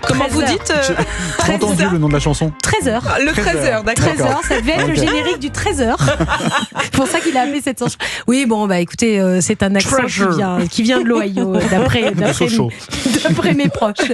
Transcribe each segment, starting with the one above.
Comment vous dites J'ai entendu le nom de la chanson. 13h. Le 13h, d'accord. 13h, ça devait être le générique du 13h. C'est pour ça qu'il a appelé cette chanson. Oui, bon, bah écoutez, c'est un accent qui vient de l'Ohio, d'après mes proches.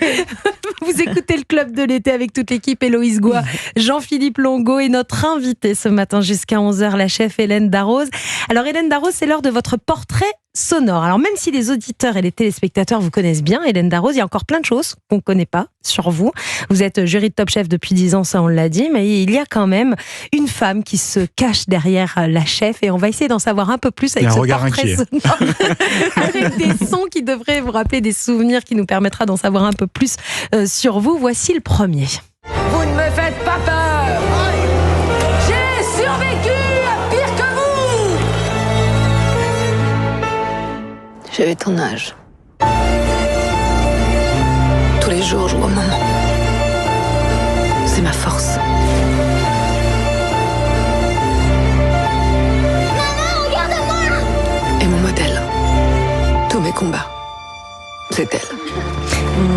Vous écoutez le Club de l'été avec toute l'équipe, Héloïse Goua, Jean-Philippe Longo et notre invitée ce matin jusqu'à 11h, la chef Hélène Darroze. Alors Hélène Darroze, c'est l'heure de votre portrait sonore. Alors même si les auditeurs et les téléspectateurs vous connaissent bien, Hélène Darroze, il y a encore plein de choses qu'on ne connaît pas sur vous. Vous êtes jury de Top Chef depuis 10 ans, ça on l'a dit, mais il y a quand même une femme qui se cache derrière la chef et on va essayer d'en savoir un peu plus avec ce portrait sonore, avec des sons qui devraient vous rappeler des souvenirs qui nous permettra d'en savoir un peu plus sur vous. Voici le premier. Vous ne me faites pas peur. J'ai survécu à pire que vous. J'avais ton âge. Tous les jours, je vois maman. C'est ma force. Maman, regarde-moi. Et mon modèle. Tous mes combats. C'est elle.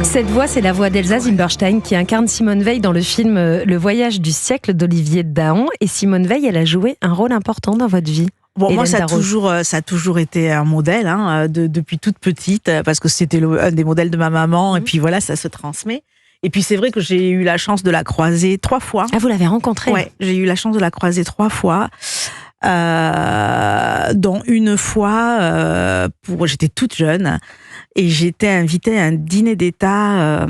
Cette voix, c'est la voix d'Elsa Zimmerstein qui incarne Simone Veil dans le film Le Voyage du siècle d'Olivier Dahan. Et Simone Veil, elle a joué un rôle important dans votre vie. Bon, moi, ça Darroze. a toujours été un modèle, depuis toute petite, parce que c'était un des modèles de ma maman, et puis voilà, ça se transmet. Et puis c'est vrai que j'ai eu la chance de la croiser 3 fois. Ah, vous l'avez rencontrée ? Ouais, j'ai eu la chance de la croiser 3 fois. Dont une fois, j'étais toute jeune, et j'étais invitée à un dîner d'État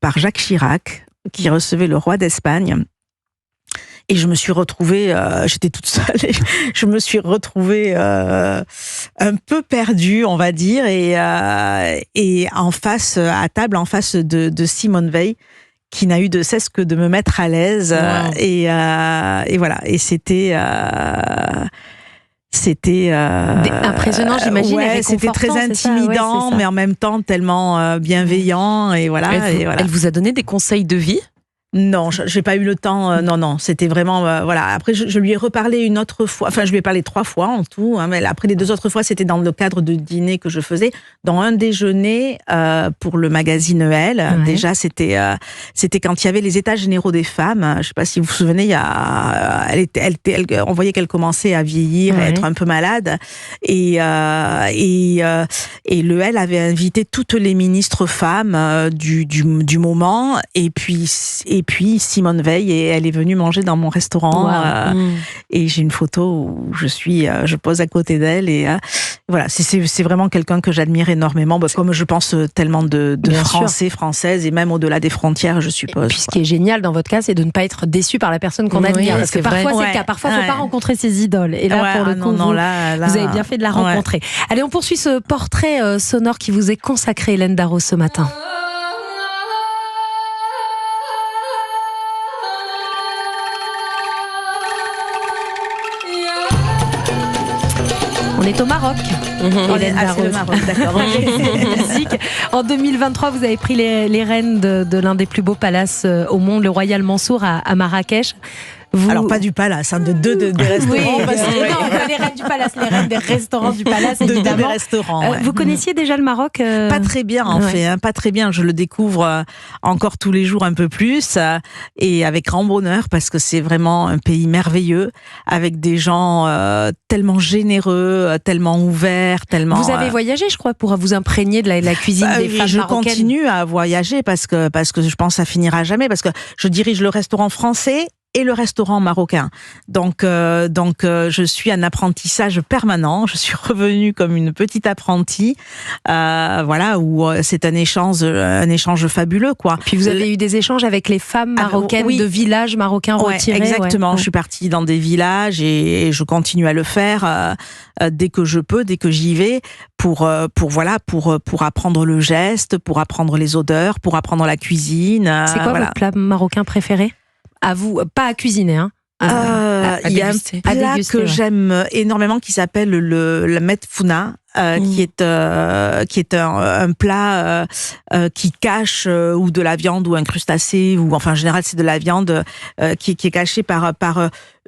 par Jacques Chirac, qui recevait le roi d'Espagne. Et je me suis retrouvée, j'étais toute seule, et je me suis retrouvée un peu perdue, on va dire, et en face, à table, en face de Simone Veil, qui n'a eu de cesse que de me mettre à l'aise. Wow. Et voilà. Et c'était impressionnant, j'imagine. Ouais, c'était très intimidant, mais en même temps tellement bienveillant. Et voilà. Elle vous a donné des conseils de vie ? Non, j'ai pas eu le temps. Non, c'était vraiment voilà. Après, je lui ai reparlé une autre fois. Enfin, je lui ai parlé 3 fois en tout. Mais après, les 2 autres fois, c'était dans le cadre de dîner que je faisais, dans un déjeuner pour le magazine Elle. Ouais. Déjà, c'était quand il y avait les États généraux des femmes. Je sais pas si vous vous souvenez. On voyait qu'elle commençait à vieillir, à être un peu malade, et le Elle avait invité toutes les ministres femmes du moment, et puis Simone Veil, et elle est venue manger dans mon restaurant. Wow. Et j'ai une photo où je pose à côté d'elle, et voilà, c'est vraiment quelqu'un que j'admire énormément, comme je pense tellement de Français, Françaises, et même au-delà des frontières, je suppose. Et puis ce qui est génial dans votre cas, c'est de ne pas être déçu par la personne qu'on admire, parce que parfois c'est le cas, parfois il ne faut pas rencontrer ses idoles, et là pour le coup vous avez bien fait de la rencontrer. Allez, on poursuit ce portrait sonore qui vous est consacré, Hélène Darroze, ce matin. On est au Maroc. Hélène Darroze. C'est le Maroc, d'accord. En 2023, vous avez pris les rênes de l'un des plus beaux palaces au monde, le Royal Mansour à Marrakech. Alors pas du palace, des restaurants. Oui, non, pas les reines du palace, les reines des restaurants du palace, évidemment. Des restaurants, ouais. Vous connaissiez déjà le Maroc Pas très bien en fait, pas très bien. Je le découvre encore tous les jours un peu plus, et avec grand bonheur, parce que c'est vraiment un pays merveilleux, avec des gens tellement généreux, tellement ouverts, tellement... Vous avez voyagé, je crois, pour vous imprégner de la cuisine des femmes je marocaines. Je continue à voyager parce que je pense que ça finira jamais, parce que je dirige le restaurant français et le restaurant marocain. Donc, je suis en apprentissage permanent. Je suis revenue comme une petite apprentie, voilà, où c'est un échange fabuleux, quoi. Puis vous avez eu des échanges avec les femmes marocaines de villages marocains retirés. Exactement. Je suis partie dans des villages, et je continue à le faire dès que je peux, dès que j'y vais, pour apprendre le geste, pour apprendre les odeurs, pour apprendre la cuisine. C'est quoi votre plat marocain préféré ? À vous, pas à cuisiner, hein. Il y a un plat que j'aime énormément qui s'appelle le metfuna. Qui est un plat qui cache ou de la viande ou un crustacé ou enfin en général c'est de la viande qui est cachée par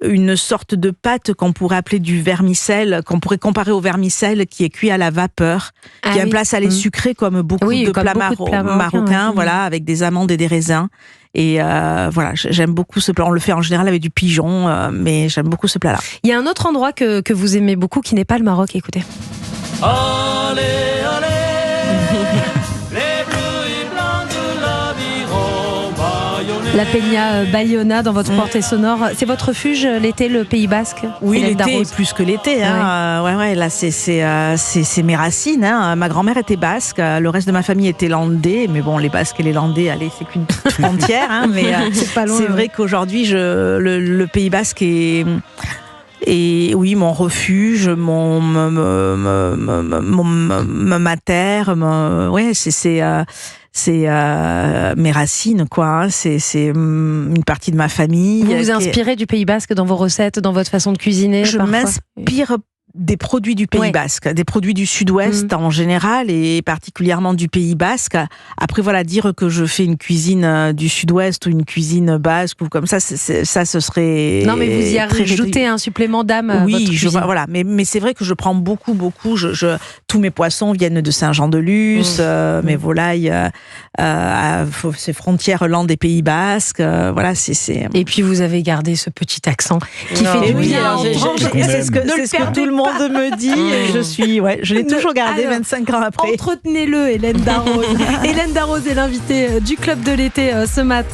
une sorte de pâte qu'on pourrait appeler du vermicelle, qu'on pourrait comparer au vermicelle qui est cuit à la vapeur, qui est un plat salé sucré comme beaucoup de plats marocains, voilà, avec des amandes et des raisins. Et voilà, j'aime beaucoup ce plat. On le fait en général avec du pigeon, mais j'aime beaucoup ce plat-là. Il y a un autre endroit que vous aimez beaucoup qui n'est pas le Maroc, écoutez. Allez, allez, les bleus et blancs de l'aviron Bayonnais. La Peña Bayona dans votre portée sonore. C'est votre refuge l'été, le Pays Basque? Oui, l'été, plus que l'été. Hein. Ouais, là, c'est mes racines. Hein. Ma grand-mère était basque, le reste de ma famille était landais. Mais bon, les Basques et les landais, allez, c'est qu'une petite frontière. Hein, mais c'est pas loin, c'est vrai qu'aujourd'hui, le Pays Basque est... Et oui, mon refuge, ma terre, ouais, c'est mes racines, quoi. Hein. C'est une partie de ma famille. Vous vous inspirez du Pays Basque dans vos recettes, dans votre façon de cuisiner? Je m'inspire des produits du Pays Basque, des produits du Sud-Ouest en général et particulièrement du Pays Basque. Après, voilà, dire que je fais une cuisine du Sud-Ouest ou une cuisine basque ou comme ça, ça ce serait... Non, mais vous y rajoutez un supplément d'âme à votre cuisine. Voilà, mais c'est vrai que je prends beaucoup. Tous mes poissons viennent de Saint-Jean-de-Luz, mes volailles, ces frontières land des Pays Basques, voilà, c'est... Et puis vous avez gardé ce petit accent qui fait du bien. C'est ce que tout le monde me dit, et je l'ai toujours gardé 25 ans après. Entretenez-le, Hélène Darroze. Hélène Darroze est l'invitée du Club de l'été ce matin.